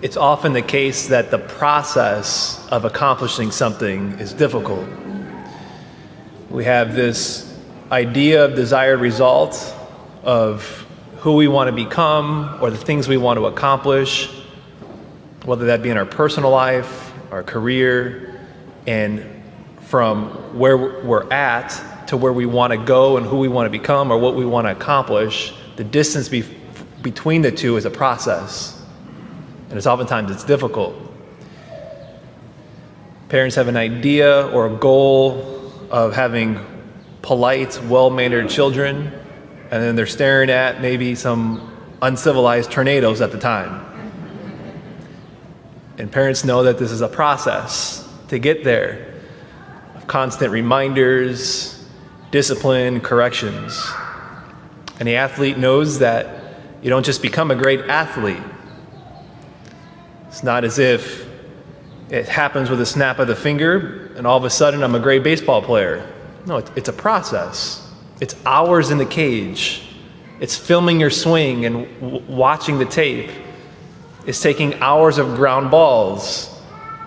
it's often the case that the process of accomplishing something is difficult. We have this idea of desired result of who we want to become or the things we want to accomplish, whether that be in our personal life, our career, and from where we're at to where we want to go and who we want to become or what we want to accomplish. The distance between the two is a process, and oftentimes difficult. Parents have an idea or a goal of having polite, well-mannered children, and then they're staring at maybe some uncivilized tornadoes at the time. And parents know that this is a process to get there, of constant reminders, discipline, corrections. And the athlete knows that you don't just become a great athlete. It's not as if it happens with a snap of the finger and all of a sudden I'm a great baseball player. No, it's a process. It's hours in the cage. It's filming your swing and watching the tape. It's taking hours of ground balls.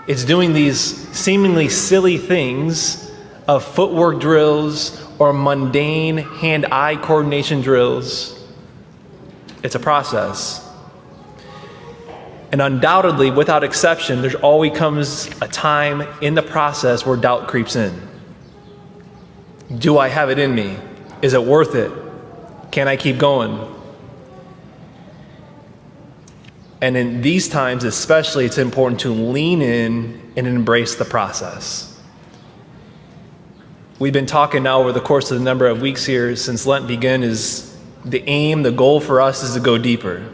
It's doing these seemingly silly things of footwork drills or mundane hand-eye coordination drills. It's a process. And undoubtedly, without exception, there always comes a time in the process where doubt creeps in. Do I have it in me? Is it worth it? Can I keep going? And in these times especially, it's important to lean in and embrace the process. We've been talking now over the course of the number of weeks here since Lent began is the aim, the goal for us is to go deeper.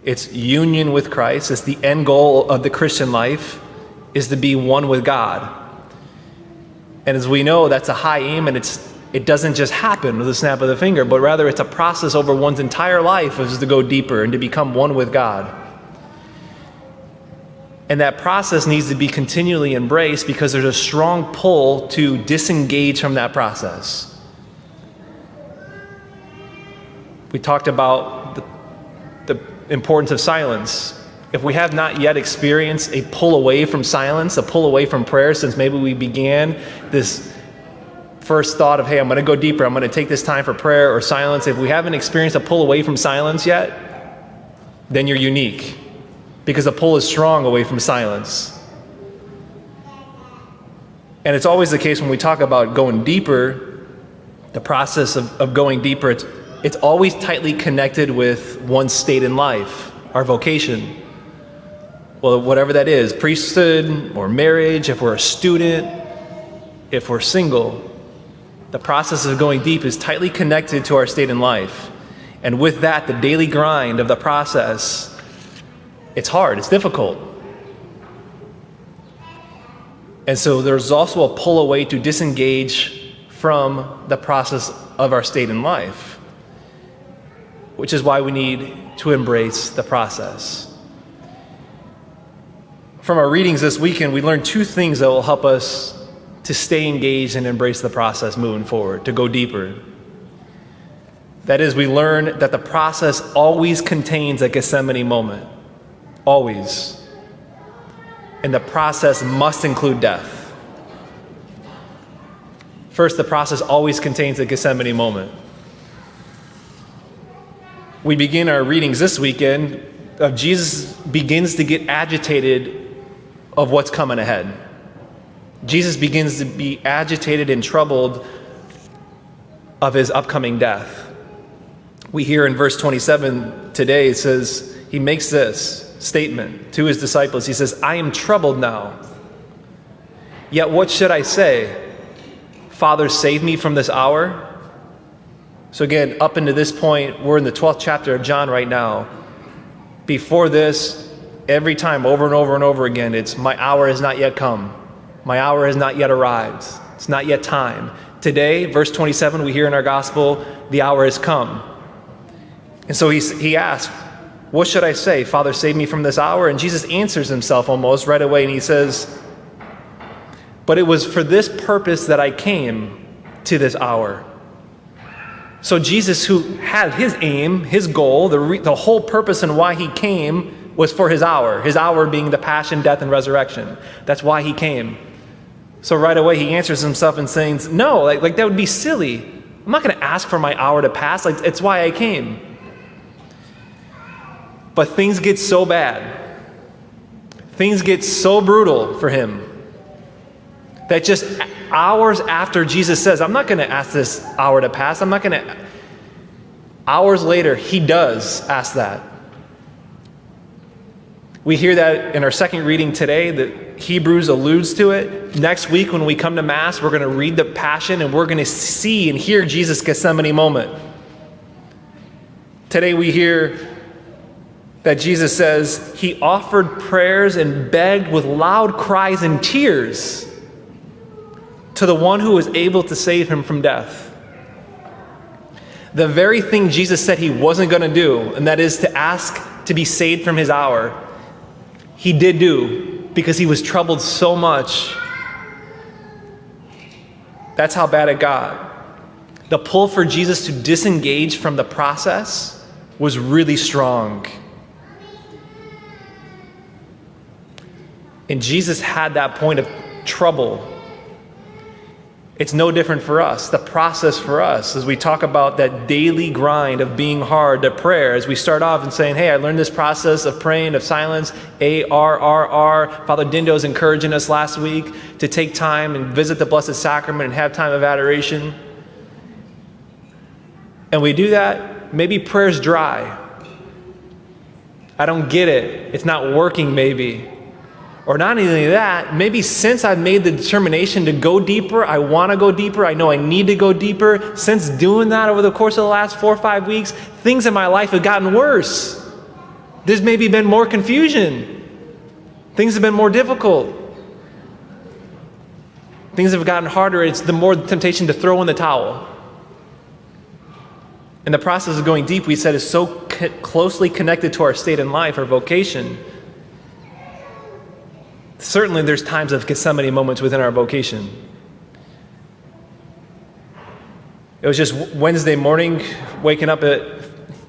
It's union with Christ. It's the end goal of the Christian life is to be one with God. And as we know, that's a high aim, and it doesn't just happen with a snap of the finger, but rather it's a process over one's entire life is to go deeper and to become one with God. And that process needs to be continually embraced because there's a strong pull to disengage from that process. We talked about the importance of silence. If we have not yet experienced a pull away from silence, a pull away from prayer since maybe we began this first thought of, hey, I'm going to go deeper, I'm going to take this time for prayer or silence. If we haven't experienced a pull away from silence yet, then you're unique because the pull is strong away from silence. And it's always the case when we talk about going deeper, the process of going deeper, it's always tightly connected with one's state in life, our vocation. Well, whatever that is, priesthood or marriage, if we're a student, if we're single, the process of going deep is tightly connected to our state in life. And with that, the daily grind of the process, it's hard, it's difficult. And so there's also a pull away to disengage from the process of our state in life, which is why we need to embrace the process. From our readings this weekend, we learned two things that will help us to stay engaged and embrace the process moving forward, to go deeper. That is, we learn that the process always contains a Gethsemane moment. Always. And the process must include death. First, the process always contains a Gethsemane moment. We begin our readings this weekend of Jesus begins to get agitated of what's coming ahead. Jesus begins to be agitated and troubled of his upcoming death. We hear in verse 27 today, it says, he makes this statement to his disciples. He says, I am troubled now. Yet what should I say? Father, save me from this hour. So again, up into this point, we're in the 12th chapter of John right now. Before this, every time, over and over and over again, it's my hour has not yet come. My hour has not yet arrived. It's not yet time. Today, verse 27, we hear in our gospel, the hour has come. And so he asks, what should I say? Father, save me from this hour. And Jesus answers himself almost right away, and he says, but it was for this purpose that I came to this hour. So Jesus, who had his aim, his goal, the whole purpose and why he came was for his hour being the passion, death, and resurrection. That's why he came. So right away he answers himself and saying, no, like that would be silly. I'm not going to ask for my hour to pass. Like, it's why I came. But things get so bad. Things get so brutal for him that just hours after Jesus says, I'm not going to ask this hour to pass. Hours later, he does ask that. We hear that in our second reading today, that Hebrews alludes to it. Next week when we come to Mass, we're going to read the Passion and we're going to see and hear Jesus' Gethsemane moment. Today we hear that Jesus says he offered prayers and begged with loud cries and tears to the one who was able to save him from death. The very thing Jesus said he wasn't going to do, and that is to ask to be saved from his hour, he did do because he was troubled so much. That's how bad it got. The pull for Jesus to disengage from the process was really strong. And Jesus had that point of trouble. It's no different for us. The process for us, as we talk about that daily grind of being hard to prayer, as we start off and saying, hey, I learned this process of praying, of silence, ARRR. Father Dindo's encouraging us last week to take time and visit the Blessed Sacrament and have time of adoration. And we do that, maybe prayer's dry. I don't get it. It's not working maybe. Or not only that, maybe since I've made the determination to go deeper, I want to go deeper, I know I need to go deeper, since doing that over the course of the last 4 or 5 weeks, things in my life have gotten worse. There's maybe been more confusion. Things have been more difficult. Things have gotten harder. It's the more temptation to throw in the towel. And the process of going deep, we said, is so closely connected to our state in life, our vocation. Certainly there's times of Gethsemane moments within our vocation. It was just Wednesday morning, waking up at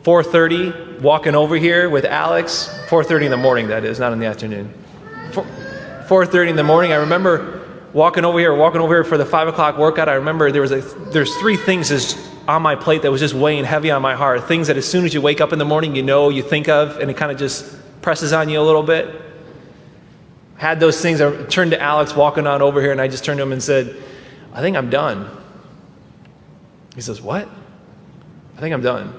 4:30, walking over here with Alex. 4:30 in the morning, that is, not in the afternoon. 4:30 in the morning, I remember walking over here for the 5 o'clock workout. I remember there's 3 things just on my plate that was just weighing heavy on my heart. Things that as soon as you wake up in the morning, you think of, and it kind of just presses on you a little bit. Had those things. I turned to Alex walking on over here, and I just turned to him and said, I think I'm done. He says, what? I think I'm done.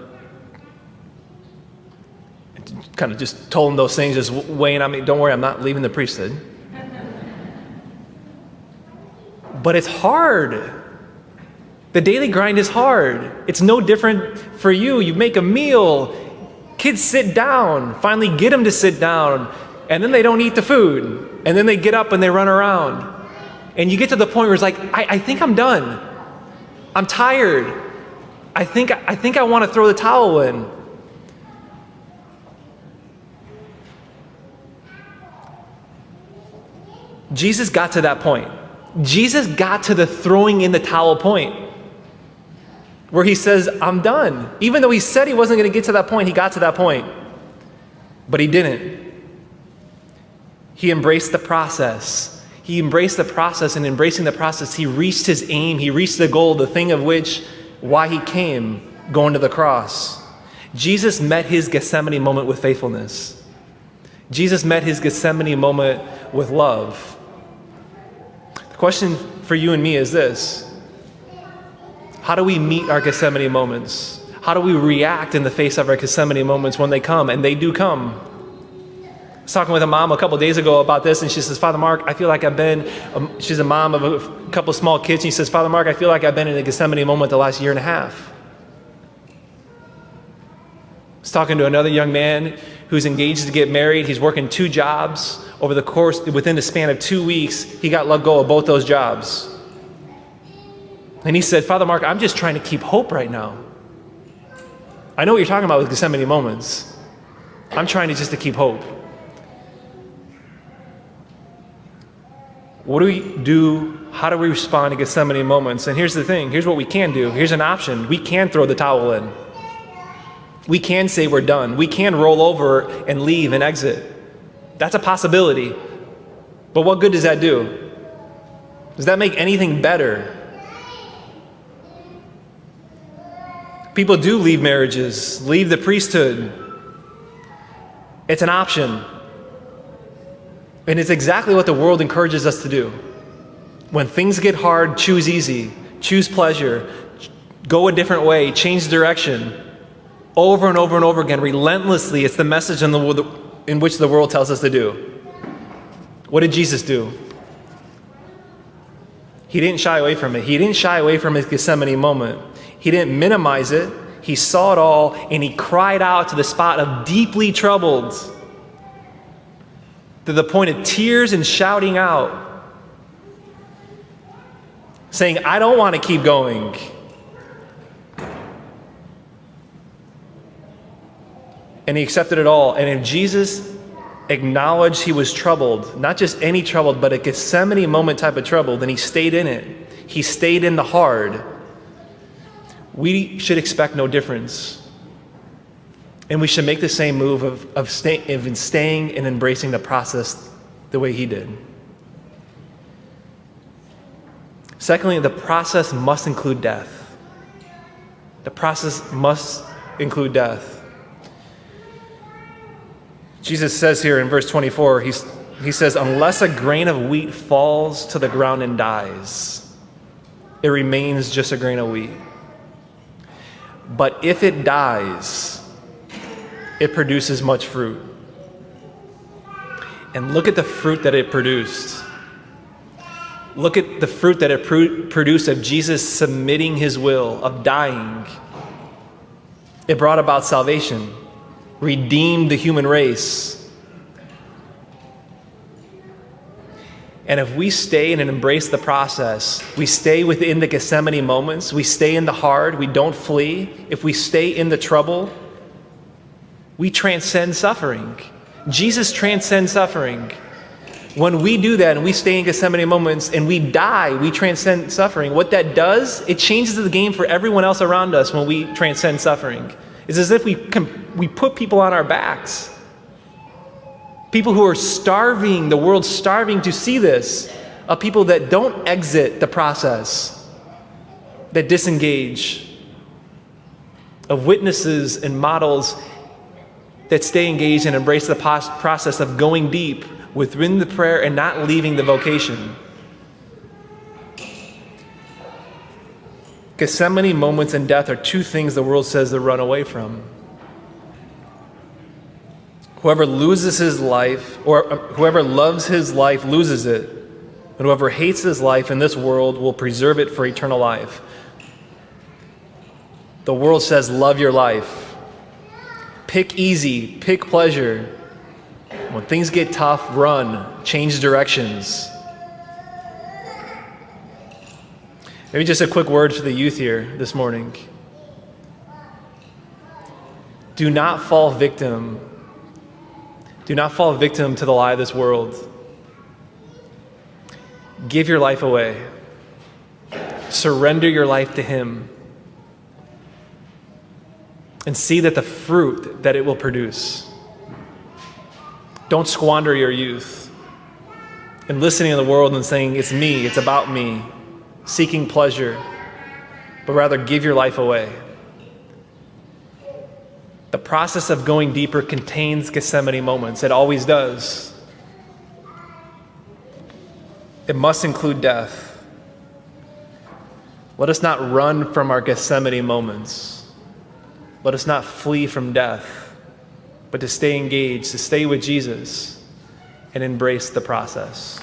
And kind of just told him those things, just weighing on me. Don't worry, I'm not leaving the priesthood. But it's hard. The daily grind is hard. It's no different for you. You make a meal. Kids sit down. Finally get them to sit down. And then they don't eat the food. And then they get up and they run around. And you get to the point where it's like, I think I'm done. I'm tired. I think I want to throw the towel in. Jesus got to that point. Jesus got to the throwing in the towel point where he says, I'm done. Even though he said he wasn't going to get to that point, he got to that point. But he didn't. He embraced the process. He embraced the process, and embracing the process, he reached his aim. He reached the goal, the thing of why he came, going to the cross. Jesus met his Gethsemane moment with faithfulness. Jesus met his Gethsemane moment with love. The question for you and me is this: how do we meet our Gethsemane moments? How do we react in the face of our Gethsemane moments when they come? And they do come. I was talking with a mom a couple days ago about this, and she says, Father Mark, I feel like she's a mom of a couple small kids, and she says, Father Mark, I feel like I've been in a Gethsemane moment the last year and a half. I was talking to another young man who's engaged to get married. He's working 2 jobs. Within the span of 2 weeks, he got let go of both those jobs. And he said, Father Mark, I'm just trying to keep hope right now. I know what you're talking about with Gethsemane moments. I'm trying to keep hope. What do we do? How do we respond to Gethsemane moments? And here's the thing. Here's what we can do. Here's an option. We can throw the towel in. We can say we're done. We can roll over and leave and exit. That's a possibility. But what good does that do? Does that make anything better? People do leave marriages, leave the priesthood. It's an option. And it's exactly what the world encourages us to do. When things get hard, choose easy, choose pleasure, go a different way, change direction. Over and over and over again, relentlessly, it's the message in which the world tells us to do. What did Jesus do? He didn't shy away from it. He didn't shy away from his Gethsemane moment. He didn't minimize it. He saw it all, and he cried out to the spot of deeply troubled, to the point of tears and shouting out, saying, I don't want to keep going. And he accepted it all. And if Jesus acknowledged he was troubled, not just any troubled, but a Gethsemane moment type of trouble, then he stayed in it. He stayed in the hard. We should expect no difference. And we should make the same move of staying and embracing the process the way he did. Secondly, the process must include death. The process must include death. Jesus says here in verse 24, he says, unless a grain of wheat falls to the ground and dies, it remains just a grain of wheat. But if it dies, it produces much fruit. And look at the fruit that it produced. Look at the fruit that it produced of Jesus submitting his will, of dying. It brought about salvation, redeemed the human race. And if we stay and embrace the process, we stay within the Gethsemane moments, we stay in the hard, we don't flee. If we stay in the trouble, we transcend suffering. Jesus transcends suffering. When we do that and we stay in Gethsemane moments and we die, we transcend suffering. What that does, it changes the game for everyone else around us when we transcend suffering. It's as if we put people on our backs. People who are starving, the world's starving to see this, of people that don't exit the process, that disengage, of witnesses and models that stay engaged and embrace the process of going deep within the prayer and not leaving the vocation. Gethsemane moments and death are two things the world says to run away from. Whoever loses his life, or whoever loves his life loses it. And whoever hates his life in this world will preserve it for eternal life. The world says, love your life. Pick easy, pick pleasure. When things get tough, run, change directions. Maybe just a quick word for the youth here this morning. Do not fall victim to the lie of this world. Give your life away. Surrender your life to him. And see that the fruit that it will produce. Don't squander your youth in listening to the world and saying, it's me, it's about me, seeking pleasure, but rather give your life away. The process of going deeper contains Gethsemane moments. It always does. It must include death. Let us not run from our Gethsemane moments. Let us not flee from death, but to stay engaged, to stay with Jesus and embrace the process.